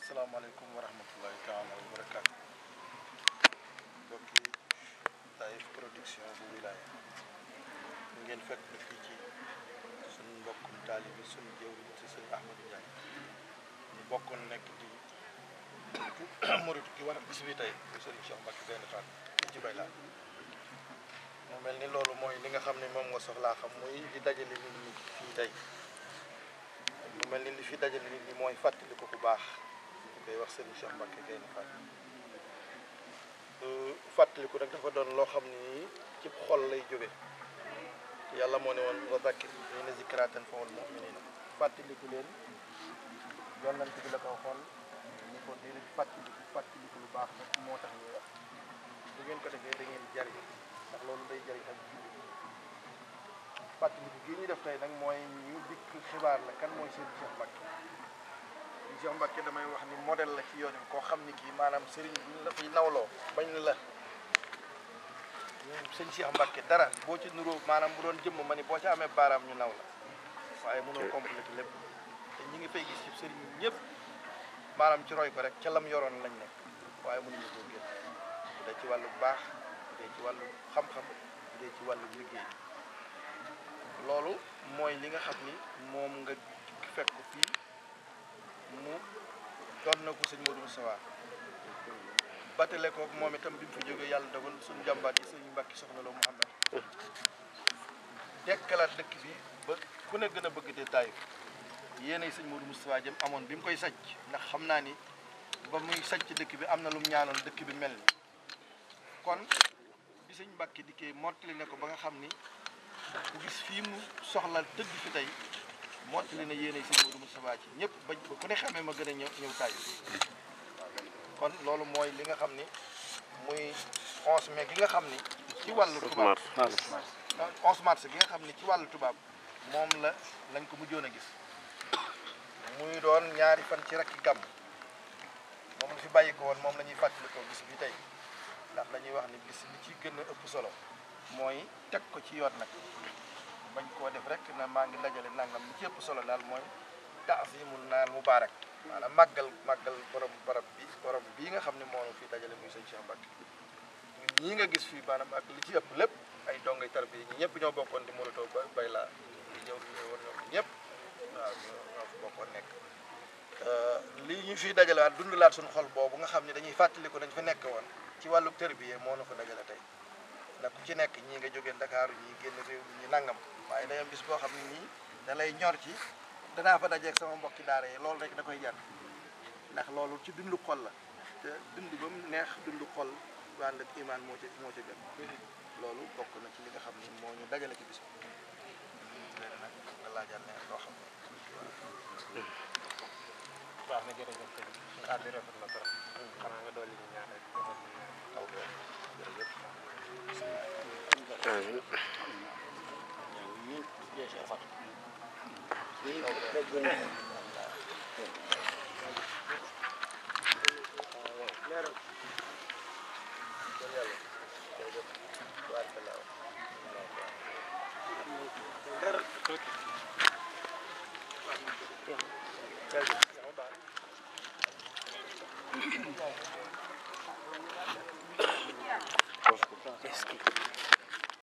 Assalamualaikum warahmatullahi taala wabarakatuh. Bokki Taif production bu wilaya ngeen fekk fi ci sun mbokkum talibi sun jëwri ci Serigne Ahmadou Ndiaye ñu bokkon nek di murid ki war bis bi tay Serigne Cheikh Mbacke benn Fall ci Bayla mo melni lolu moy li nga xamni mom nga soxla xam moy di dajale nit ñi fi tay mu melni li fi dajale nit ñi moy fatali ko ku baax day wax Serigne Cheikh Mbacke Gaïndé Fatma fàttaliku nag dafa doon loo xam ni ci xol lay jóge yàlla moo ne woon wa zakkir fa inna zikraa tanfa'ul mu'miniina fàttaliku leen yonent bi la ko xool ni ko di fàttaliku lu baax nag moo tax ñuy wax bu ngeen ko defee da ngeen jariñ ndax loolu day jariñ ak fàttaliku gi ñu def tey nag mooy ñu dikk xibaar la kan mooy Serigne Cheikh Mbacke Cheikh Mbacke damay wax ni modèle la ci yoon bi koo xam ni kii maanaam sëriñ bi la fiy nawloo bañ la sëñ Cheikh Mbacke dara boo ci nuroo maanaam bu doon jëmm ma ni boo ci amee baaraam ñu naw la waaye mënoo complété lépp te ñi ngi fay gis ci sëriñ ñëpp maanaam ci roy ko rek ca lam yoroon lañ nekk waaye mënuñu koo génn bu dee ci wàllu baax bu dee ci wàllu xam-xam bu dee ci wàllu liggéey loolu mooy li nga xam ni moom nga fekk ko fii mu doon na ko sëñ Modou Moustapha batale ko moom itam bi mu fi jógee yàlla dogal suñu jàmbaat yi sëñ Mbacke soxna Lo Mouhamed dekkalaat dëkk bi ba ku ne gën a bëgg de Taïf yéenay sëñ Modou Moustapha jëm amoon bi mu koy sanc ndax xam naa ni ba muy sanc dëkk bi am na lu mu ñaanoon dëkk bi mel ni kon bi sëñ Mbacke dikkee mottali ne ko ba nga xam ni ku gis fii mu soxla tëdd fi tey mottali na yéene sëñ Modou Moustapha ci ñëpp ba ku ne xamee ma gën a ñëw Taïf kon loolu mooy li nga xam ni muy 11 mai gi nga xam ni ci wàllu tubaab 11 mars gi nga xam ni ci wàllu tubaab moom lañ ko mujjoon a gis muy doon ñaari fan ci rakki gàmm moom la fi bàyyi ko woon moom la ñuy fàttalikoo bis bi tey ndax dañuy wax ni bis bi ci gën a ëpp solo mooy teg ko ci yoon nag bañ koo def rek na maa ngi dajale nangam li ci ëpp solo daal mooy ta'zimul naal mubaarak maanaam màggal borom barab bii nga xam ne moo fi dajale muy sëñ Cheikh Mbacke ñii nga gis fii maanaam ak li ci ëpp lépp ay dongay tarbi yi ñi ñëpp ñoo bokkoon di Mourito Bayla ñëw woon ñoom ñëpp waaw ñoo fi bokkoon nekk li ñu fiy dajalewaat dundalaat suñu xol boobu nga xam ne dañuy fàttaliku dañ fa nekk woon ci wàllu tërbiye moo na fa dajale tey ndax ku ci nekk ñii nga jógee Ndakaaru ñii génn réew mi ñi nangam waaye day am bis boo xam ne nii da lay ñor ci danaa fa dajeeg sama mbokki daara yi loolu rek da koy jar ndax loolu ci dundu xol la te dund ba mu neex dundu xol ànd ak imaan moo ci gën loolu bokk na ci li nga xam ni moo ñu dajale ci bis bi léegi nag nga laajal ne loo xam ne baax na jërëjëf sëñ bi kàddu rafet na trop xanaa nga dolli ñu ñaan rek taw jërëjëf